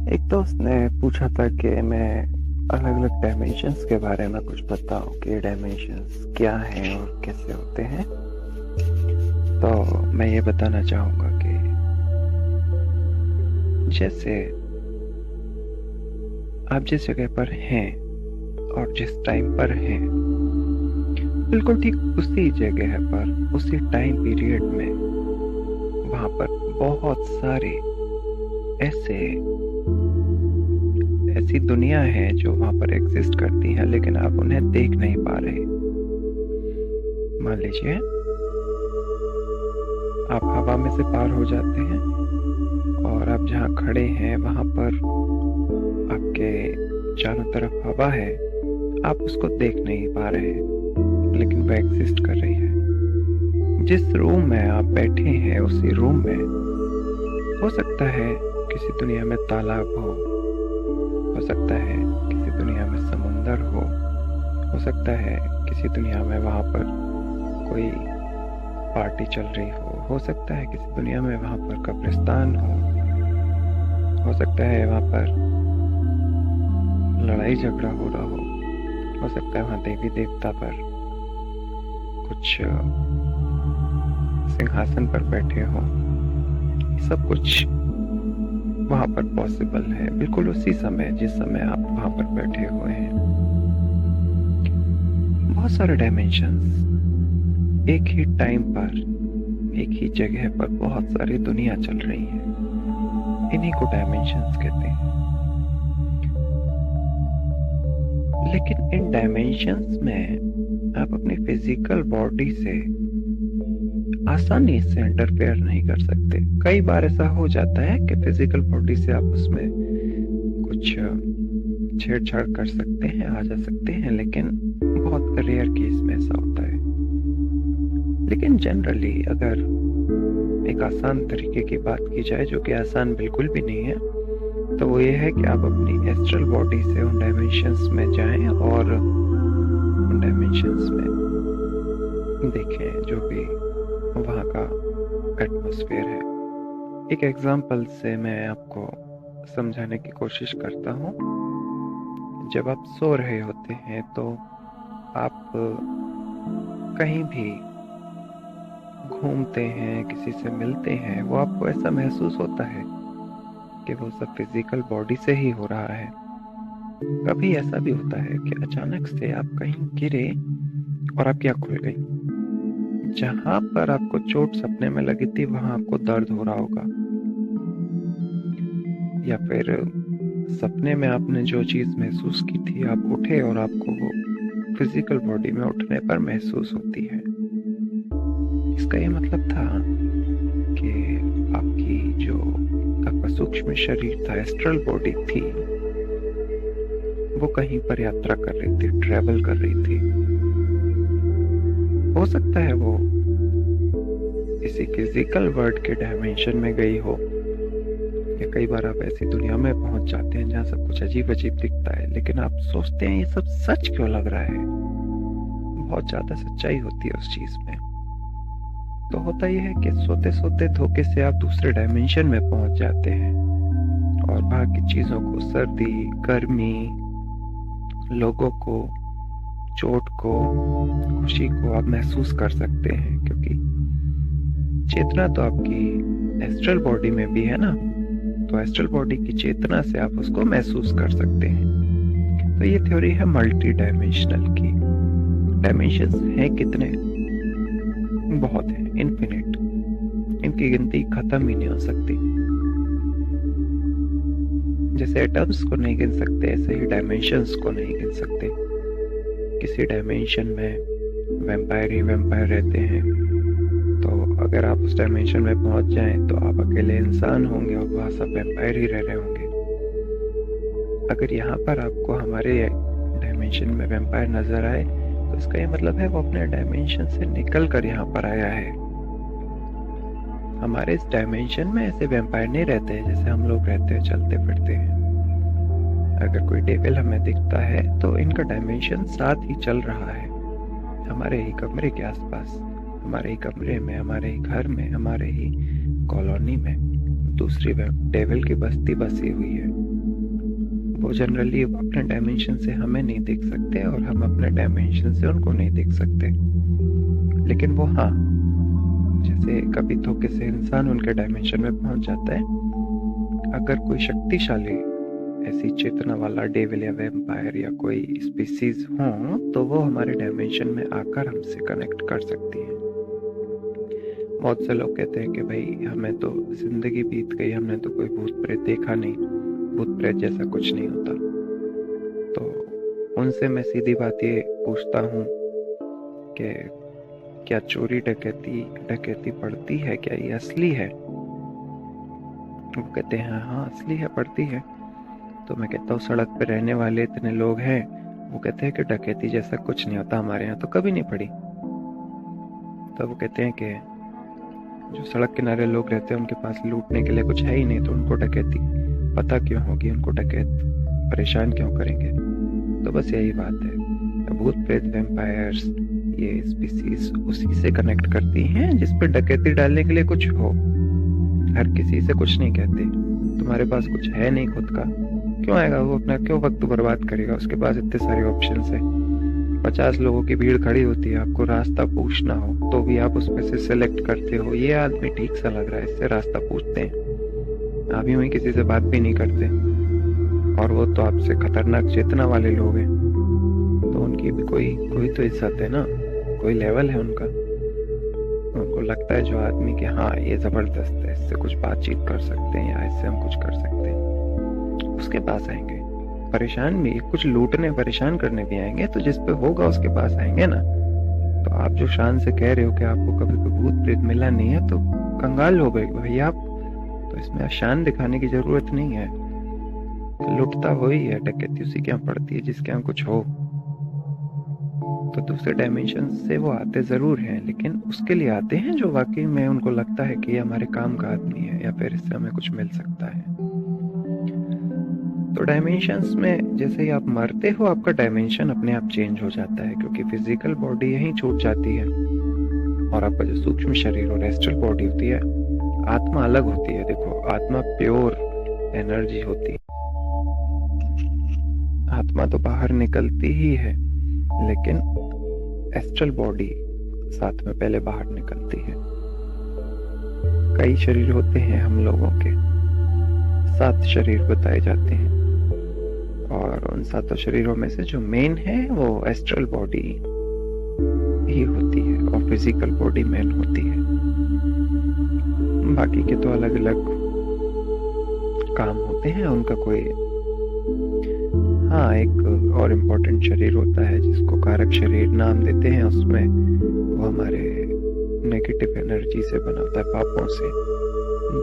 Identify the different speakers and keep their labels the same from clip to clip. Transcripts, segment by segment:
Speaker 1: एक दोस्त ने पूछा था कि मैं अलग अलग डायमेंशंस के बारे में कुछ बताऊं कि डायमेंशंस क्या हैं और कैसे होते हैं। तो मैं ये बताना चाहूँगा कि जैसे आप जिस जगह पर हैं और जिस टाइम पर हैं, बिल्कुल ठीक उसी जगह पर उसी टाइम पीरियड में वहाँ पर बहुत सारे ऐसे ऐसी दुनिया है जो वहाँ पर एग्जिस्ट करती हैं, लेकिन आप उन्हें देख नहीं पा रहे। मान लीजिए आप हवा में से पार हो जाते हैं और आप जहाँ खड़े हैं वहाँ पर आपके चारों तरफ हवा है, आप उसको देख नहीं पा रहे, लेकिन वह एग्जिस्ट कर रही है। जिस रूम में आप बैठे हैं उसी रूम में हो सकता है किसी दुनिया में तालाब हो सकता है किसी दुनिया में समुंदर हो सकता है किसी दुनिया में वहाँ पर कोई पार्टी चल रही हो सकता है किसी दुनिया में वहाँ पर कब्रिस्तान हो सकता है वहाँ पर लड़ाई झगड़ा हो रहा हो सकता है वहाँ देवी देवता पर कुछ सिंहासन पर बैठे हो। सब कुछ वहां पर पॉसिबल है, बिल्कुल उसी समय जिस समय आप वहां पर बैठे हुए हैं। बहुत सारे डायमेंशंस एक ही टाइम पर एक ही जगह पर बहुत सारी दुनिया चल रही है, इन्हीं को डायमेंशंस कहते हैं। लेकिन इन डायमेंशंस में आप अपनी फिजिकल बॉडी से आसानी से इंटरफेयर नहीं कर सकते। कई बार ऐसा हो जाता है कि फिजिकल बॉडी से आप उसमें कुछ छेड़छाड़ कर सकते हैं, आ जा सकते हैं, लेकिन बहुत रेयर केस में ऐसा होता है। लेकिन जनरली अगर एक आसान तरीके की बात की जाए, जो कि आसान बिल्कुल भी नहीं है, तो वो ये है कि आप अपनी एस्ट्रल बॉडी से उन डायमेंशंस में जाएं और उन डायमेंशंस में देखें जो भी वहाँ का एटमॉस्फेयर है। एक एग्जाम्पल से मैं आपको समझाने की कोशिश करता हूँ। जब आप सो रहे होते हैं तो आप कहीं भी घूमते हैं, किसी से मिलते हैं, वो आपको ऐसा महसूस होता है कि वो सब फिजिकल बॉडी से ही हो रहा है। कभी ऐसा भी होता है कि अचानक से आप कहीं गिरे और आपकी आँख खुल गई। जहां पर आपको चोट सपने में लगी थी वहां आपको दर्द हो रहा होगा, या फिर सपने में आपने जो चीज महसूस की थी आप उठे और आपको वो फिजिकल बॉडी में उठने पर महसूस होती है। इसका ये मतलब था कि आपका सूक्ष्म शरीर था, एस्ट्रल बॉडी थी, वो कहीं पर यात्रा कर रही थी, ट्रेवल कर रही थी। हो सकता है वो किसी फिजिकल वर्ल्ड के डायमेंशन में गई हो, या कई बार आप ऐसी दुनिया में पहुंच जाते हैं जहां सब कुछ अजीब अजीब दिखता है, लेकिन आप सोचते हैं ये सब सच क्यों लग रहा है। बहुत ज्यादा सच्चाई होती है उस चीज में। तो होता यह है कि सोते सोते धोखे से आप दूसरे डायमेंशन में पहुंच जाते हैं और बाकी चीजों को, सर्दी, गर्मी, लोगों को, चोट को, खुशी को आप महसूस कर सकते हैं, क्योंकि चेतना तो आपकी एस्ट्रल बॉडी में भी है ना। तो एस्ट्रल बॉडी की चेतना से आप उसको महसूस कर सकते हैं। तो ये थ्योरी है मल्टी डायमेंशनल की। डायमेंशंस हैं कितने? बहुत है, इनफिनिट। इनकी गिनती खत्म ही नहीं हो सकती। जैसे एटम्स को नहीं गिन सकते, ऐसे ही डायमेंशंस को नहीं गिन सकते। किसी डायमेंशन में वैम्पायर ही वैम्पायर रहते हैं, तो अगर आप उस डायमेंशन में पहुंच जाएं तो आप अकेले इंसान होंगे और वहाँ सब वैम्पायर ही रह रहे होंगे। अगर यहाँ पर आपको हमारे डायमेंशन में वैम्पायर नजर आए तो इसका ये मतलब है वो अपने डायमेंशन से निकल कर यहाँ पर आया है। हमारे इस डायमेंशन में ऐसे वैम्पायर नहीं रहते हैं जैसे हम लोग रहते हैं, चलते फिरते हैं। अगर कोई डेविल हमें दिखता है तो इनका डायमेंशन साथ ही चल रहा है, हमारे ही कमरे के आसपास, हमारे ही कमरे में, हमारे ही घर में, हमारे ही कॉलोनी में दूसरी डेविल की बस्ती बसी हुई है। वो जनरली अपने डायमेंशन से हमें नहीं देख सकते और हम अपने डायमेंशन से उनको नहीं देख सकते, लेकिन वो हाँ, जैसे कभी धोखे से इंसान उनके डायमेंशन में पहुंच जाता है। अगर कोई शक्तिशाली ऐसी चेतना वाला डेविल या वैम्पायर या कोई स्पीसीज हो तो वो हमारे डायमेंशन में आकर हमसे कनेक्ट कर सकती है। बहुत से लोग कहते हैं कि भाई हमें तो जिंदगी बीत गई, हमने तो कोई भूत प्रेत देखा नहीं, भूत प्रेत जैसा कुछ नहीं होता। तो उनसे मैं सीधी बात ये पूछता हूँ कि क्या चोरी डकैती पड़ती है, क्या ये असली है? वो कहते हैं हाँ असली है, पड़ती है। तो मैं कहता हूँ सड़क पे रहने वाले इतने लोग हैं, वो कहते हैं कि डकैती जैसा कुछ नहीं होता, हमारे यहाँ तो कभी नहीं पड़ी। तो वो कहते हैं कि जो सड़क किनारे लोग रहते हैं उनके पास लूटने के लिए कुछ है ही नहीं, तो उनको डकैती पता क्यों होगी, उनको डकैत परेशान क्यों करेंगे? तो बस यही बात है, भूत प्रेत वैम्पायर्स ये स्पीसीज उसी से कनेक्ट करती हैं जिस पे डकैती डालने के लिए कुछ हो। हर किसी से कुछ नहीं कहते, तुम्हारे पास कुछ है नहीं खुद का, क्यों आएगा वो, अपना क्यों वक्त बर्बाद करेगा? उसके पास इतने सारे ऑप्शन है, 50 लोगों की भीड़ खड़ी होती है, आपको रास्ता पूछना हो तो भी आप उसमें से सिलेक्ट करते हो, ये आदमी ठीक सा लग रहा है, इससे रास्ता पूछते हैं। आप यूं ही किसी से बात भी नहीं करते, और वो तो आपसे खतरनाक चेतना वाले लोग हैं, तो उनकी भी कोई तो इज्जत है ना, कोई लेवल है उनका। उनको लगता है जो आदमी कि हाँ ये जबरदस्त है, इससे कुछ बातचीत कर सकते हैं या इससे हम कुछ कर सकते हैं, उसके पास आएंगे। परेशान भी, कुछ लूटने परेशान करने भी आएंगे, तो जिस पे होगा उसके पास आएंगे ना। तो आप जो शान से कह रहे हो कि आपको कभी कोई भूत प्रेत मिला नहीं है, तो कंगाल हो गए भाई आप। तो इसमें शान दिखाने की जरूरत नहीं है, तो लुटता हो ही है, डकैती उसी के यहाँ पड़ती है जिसके यहाँ कुछ हो। तो दूसरे डायमेंशन से वो आते जरूर हैं, लेकिन उसके लिए आते हैं जो वाकई में उनको लगता है कि ये हमारे काम का आदमी है या फिर इससे हमें कुछ मिल सकता है। तो डायमेंशंस में जैसे ही आप मरते हो, आपका डायमेंशन अपने आप चेंज हो जाता है, क्योंकि फिजिकल बॉडी यहीं छूट जाती है और आपका जो सूक्ष्म शरीर और एस्ट्रल बॉडी होती है, आत्मा अलग होती है। देखो, आत्मा प्योर एनर्जी होती है, आत्मा तो बाहर निकलती ही है, लेकिन एस्ट्रल बॉडी साथ में पहले बाहर निकलती है। कई शरीर होते हैं हम लोगों के, 7 शरीर बताए जाते हैं, और उन 7 शरीरों में से जो मेन है वो एस्ट्रल बॉडी ही होती है और फिजिकल बॉडी मेन होती है। बाकी के तो अलग अलग काम होते हैं उनका। कोई हाँ, एक और इम्पोर्टेंट शरीर होता है जिसको कारक शरीर नाम देते हैं, उसमें वो हमारे नेगेटिव एनर्जी से बना होता है, पापों से।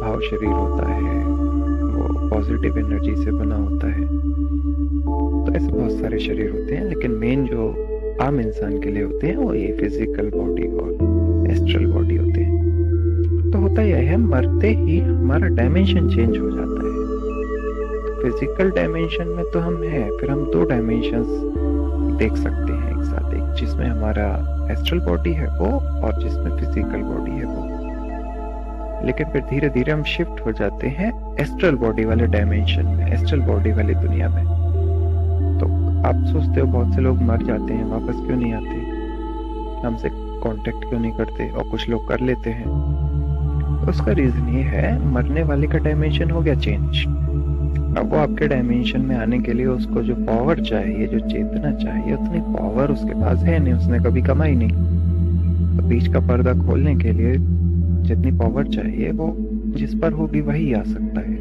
Speaker 1: भाव शरीर होता है, वो पॉजिटिव एनर्जी से बना होता है। तो ऐसे बहुत सारे शरीर होते हैं, लेकिन मेन जो आम इंसान के लिए होते हैं वो ये फिजिकल बॉडी और एस्ट्रल बॉडी होते हैं। तो होता यह है, मरते ही हमारा डायमेंशन चेंज हो जाता है। फिजिकल डायमेंशन में तो हम हैं, फिर हम 2 डायमेंशंस देख सकते हैं एक साथ, एक जिसमें हमारा एस्ट्रल बॉडी है वो, और जिसमें फिजिकल बॉडी है वो। लेकिन फिर धीरे धीरे हम शिफ्ट हो जाते हैं एस्ट्रल बॉडी वाले डायमेंशन में, एस्ट्रल बॉडी वाली दुनिया में। तो आप सोचते हो बहुत से लोग मर जाते हैं, वापस क्यों नहीं आते, हमसे कांटेक्ट क्यों नहीं करते, और कुछ लोग कर लेते हैं। उसका रीजन ये है, मरने वाले का डायमेंशन हो गया चेंज। अब वो आपके डायमेंशन में आने के लिए उसको जो पावर चाहिए, जो चेतना चाहिए, उतनी पावर उसके पास है नहीं, उसने कभी कमाई नहीं। तो बीच का पर्दा खोलने के लिए जितनी पावर चाहिए वो जिस पर होगी वही आ सकता है।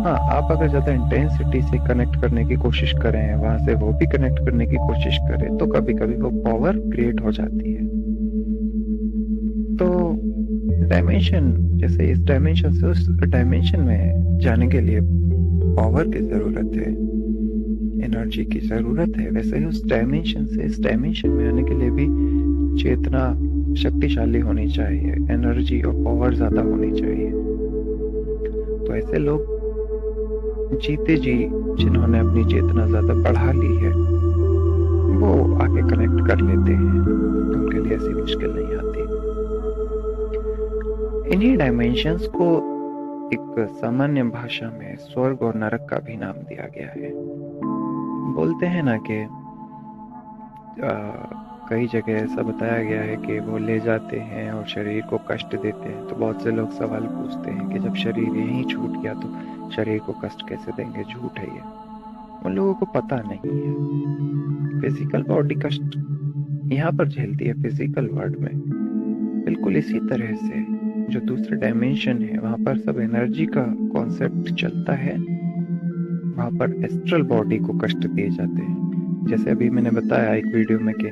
Speaker 1: हाँ, आप अगर ज्यादा इंटेंसिटी से कनेक्ट करने की कोशिश करें, वहां से वो भी कनेक्ट करने की कोशिश करें, तो कभी कभी वो पावर क्रिएट हो जाती है। तो डायमेंशन, जैसे इस डायमेंशन से उस डायमेंशन में जाने के लिए पावर की जरूरत है, एनर्जी की जरूरत है, वैसे ही उस डायमेंशन से इस डायमेंशन में आने के लिए भी चेतना शक्तिशाली होनी चाहिए, एनर्जी और पावर ज्यादा होनी चाहिए। तो ऐसे लोग जीते जी जिन्होंने अपनी चेतना ज्यादा बढ़ा ली है, वो आके कनेक्ट कर लेते हैं, उनके लिए ऐसी मुश्किल नहीं आती। इन्हीं डायमेंशंस को एक सामान्य भाषा में स्वर्ग और नरक का भी नाम दिया गया है। बोलते हैं ना कि कई जगह ऐसा बताया गया है कि वो ले जाते हैं और शरीर को कष्ट देते हैं। तो बहुत से लोग सवाल पूछते हैं कि जब शरीर यहीं छूट गया तो शरीर को कष्ट कैसे देंगे? झूठ है ये, उन लोगों को पता नहीं है। फिजिकल बॉडी कष्ट यहाँ पर झेलती है फिजिकल वर्ल्ड में, बिल्कुल इसी तरह से जो दूसरा डायमेंशन है वहां पर सब एनर्जी का कॉन्सेप्ट चलता है, वहां पर एस्ट्रल बॉडी को कष्ट दिए जाते हैं। जैसे अभी मैंने बताया एक वीडियो में कि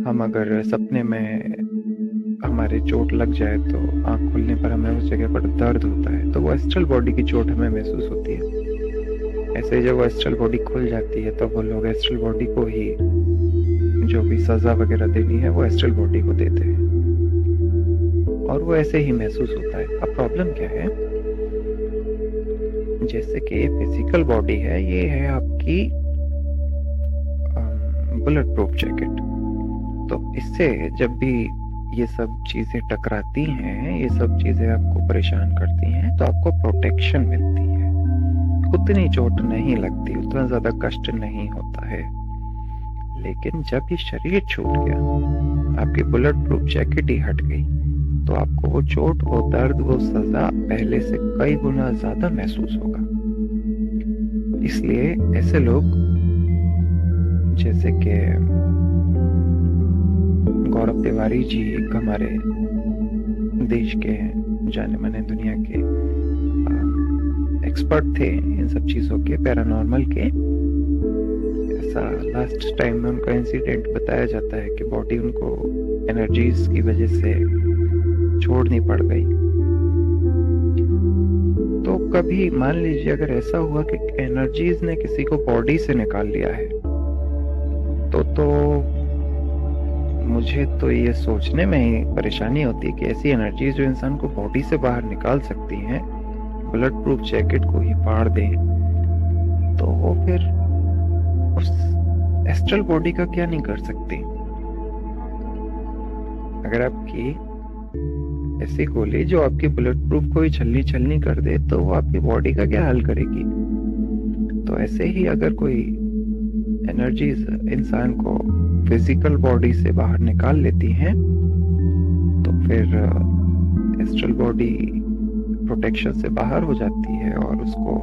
Speaker 1: हम अगर सपने में हमारे चोट लग जाए तो आंख खुलने पर हमें उस जगह पर दर्द होता है, तो वो एस्ट्रल बॉडी की चोट हमें महसूस होती है। ऐसे जब वो एस्ट्रल बॉडी खुल जाती है तो वो लोग एस्ट्रल बॉडी को ही जो भी सजा वगैरह देनी है वो एस्ट्रल बॉडी को देते हैं और वो ऐसे ही महसूस होता है। अब प्रॉब्लम क्या है, जैसे कि ये फिजिकल बॉडी है, ये है आपकी बुलेट प्रूफ जैकेट। तो इससे जब भी ये सब चीजें टकराती हैं, ये सब चीजें आपको परेशान करती हैं, तो आपको प्रोटेक्शन मिलती है, उतनी चोट नहीं लगती, उतना ज्यादा कष्ट नहीं होता है। लेकिन जब ये शरीर छूट गया, आपकी बुलेट प्रूफ जैकेट ही हट गई, तो आपको वो चोट, वो दर्द, वो सजा पहले से कई गुना ज्यादा महसूस होगा। इसलिए ऐसे लोग जैसे कि गौरव तिवारी जी एक हमारे देश के जाने माने दुनिया के एक्सपर्ट थे इन सब चीजों के, पैरानॉर्मल के। ऐसा लास्ट टाइम में उनका इंसिडेंट बताया जाता है कि बॉडी उनको एनर्जीज की वजह से छोड़नी पड़ गई। तो कभी मान लीजिए अगर ऐसा हुआ कि एनर्जीज ने किसी को बॉडी से निकाल लिया है, तो मुझे तो ये सोचने में ही परेशानी होती है कि ऐसी एनर्जीज जो इंसान को बॉडी से बाहर निकाल सकती हैं, बुलेट प्रूफ जैकेट को ही फाड़ दें, तो वो फिर उस एस्ट्रल बॉडी का क्या नहीं कर सकती। अगर आपकी ऐसी गोली जो आपकी बुलेट प्रूफ को ही छलनी छलनी कर दे, तो वो आपकी बॉडी का क्या हाल करेगी। तो ऐसे ही अगर कोई एनर्जीज इंसान को फिजिकल बॉडी से बाहर निकाल लेती हैं, तो फिर एस्ट्रल बॉडी प्रोटेक्शन से बाहर हो जाती है और उसको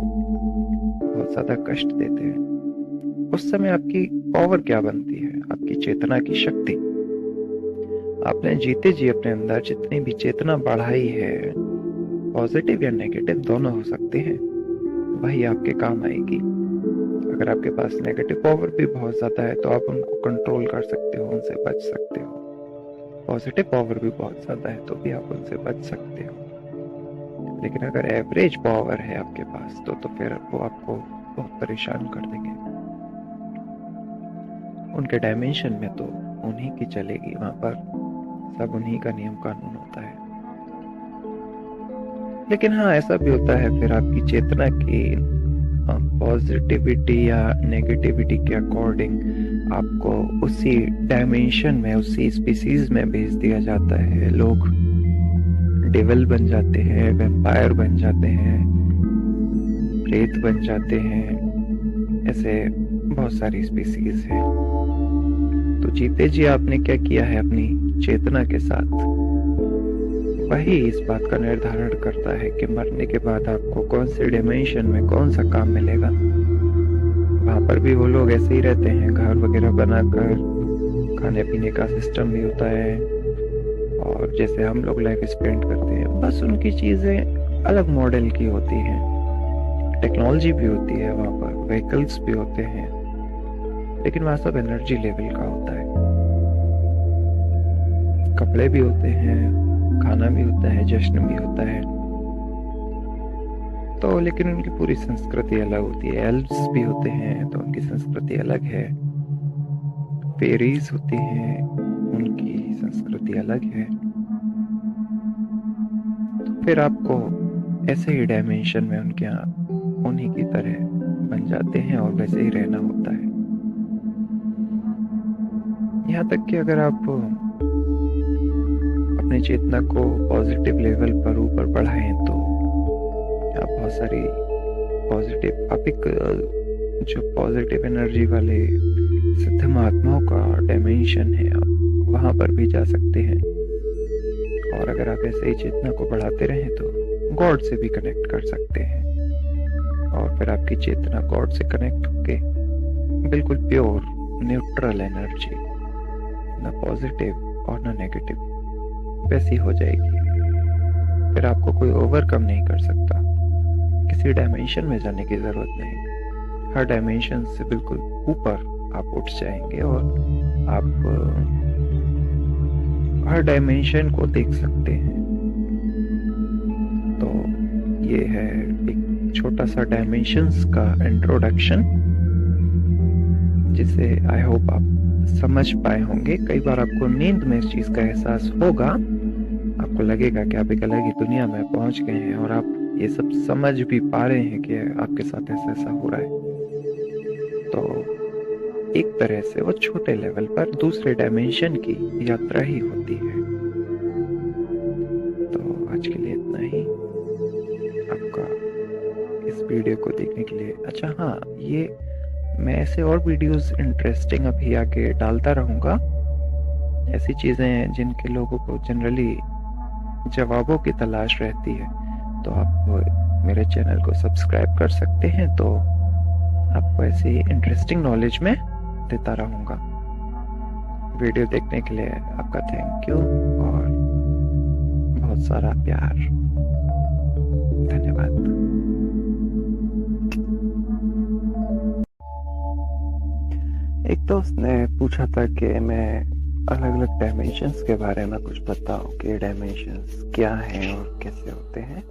Speaker 1: बहुत ज्यादा कष्ट देते हैं। उस समय आपकी पावर क्या बनती है? आपकी चेतना की शक्ति। आपने जीते जी अपने अंदर जितनी भी चेतना बढ़ाई है, पॉजिटिव या नेगेटिव दोनों हो सकते हैं, वही आपके काम आएगी। अगर आपके पास नेगेटिव पावर भी बहुत ज्यादा है तो आप उनको कंट्रोल कर सकते हो, उनसे बच सकते हो। पॉजिटिव पावर भी बहुत ज्यादा है तो भी आप उनसे बच सकते हो। लेकिन अगर एवरेज पावर है आपके पास तो फिर वो आपको बहुत परेशान कर देंगे। उनके डायमेंशन में तो उन्हीं की चलेगी, वहां पर सब उन्हीं का नियम कानून होता है। लेकिन हाँ, ऐसा भी होता है फिर आपकी चेतना की पॉजिटिविटी या नेगेटिविटी के अकॉर्डिंग आपको उसी डायमेंशन में, उसी स्पीसीज में भेज दिया जाता है। लोग डेविल बन जाते हैं, वैम्पायर बन जाते हैं, प्रेत बन जाते हैं, ऐसे बहुत सारी स्पीसीज है। तो जीते जी आपने क्या किया है अपनी चेतना के साथ, वही इस बात का निर्धारण करता है कि मरने के बाद आपको कौन से डायमेंशन में कौन सा काम मिलेगा। वहां पर भी वो लोग ऐसे ही रहते हैं, घर वगैरह बनाकर, खाने पीने का सिस्टम भी होता है, और जैसे हम लोग लाइफ स्पेंड करते हैं, बस उनकी चीजें अलग मॉडल की होती हैं। टेक्नोलॉजी भी होती है वहां पर, व्हीकल्स भी होते हैं, लेकिन वहां सब एनर्जी लेवल का होता है। कपड़े भी होते हैं, खाना भी होता है, जश्न भी होता है, तो लेकिन उनकी पूरी संस्कृति अलग होती है। एल्व्स भी होते हैं तो उनकी संस्कृति अलग है, फेरीज होती हैं, उनकी संस्कृति अलग है। तो फिर आपको ऐसे ही डायमेंशन में उनके यहाँ उन्हीं की तरह बन जाते हैं और वैसे ही रहना होता है। यहाँ तक कि अगर आप अपनी चेतना को पॉजिटिव लेवल पर ऊपर बढ़ाएं तो बहुत सारी पॉजिटिव, आप एक जो पॉजिटिव एनर्जी वाले सिद्ध महात्माओं का डायमेंशन है, आप वहाँ पर भी जा सकते हैं। और अगर आप ऐसे ही चेतना को बढ़ाते रहें तो गॉड से भी कनेक्ट कर सकते हैं, और फिर आपकी चेतना गॉड से कनेक्ट होके बिल्कुल प्योर न्यूट्रल एनर्जी, ना पॉजिटिव और ना नेगेटिव, वैसी हो जाएगी। फिर आपको कोई ओवरकम नहीं कर सकता, किसी डायमेंशन में जाने की जरूरत नहीं। हर डायमेंशन से बिल्कुल ऊपर आप उठ जाएंगे और आप हर डायमेंशन को देख सकते हैं। तो ये है एक छोटा सा डायमेंशंस का इंट्रोडक्शन, जिसे आई होप आप समझ पाए होंगे। कई बार आपको नींद में इस चीज का एहसास होगा, आपको लगेगा कि आप एक अलग ही दुनिया में पहुंच गए हैं और आप ये सब समझ भी पा रहे हैं कि आपके साथ ऐसा ऐसा हो रहा है। तो एक तरह से वो छोटे लेवल पर दूसरे डायमेंशन की यात्रा ही होती है। तो आज के लिए इतना ही। आपका इस वीडियो को देखने के लिए, अच्छा हाँ, ये मैं ऐसे और वीडियोस इंटरेस्टिंग अभी आगे डालता रहूंगा, ऐसी चीजें जिनके लोगों को जनरली जवाबों की तलाश रहती है। तो आप मेरे चैनल को सब्सक्राइब कर सकते हैं, तो आपको ऐसी इंटरेस्टिंग नॉलेज में देता रहूंगा। वीडियो देखने के लिए आपका थैंक यू और बहुत सारा प्यार। धन्यवाद। एक दोस्त ने पूछा था कि मैं अलग अलग डायमेंशंस के बारे में कुछ बताऊं कि डायमेंशंस क्या हैं और कैसे होते हैं।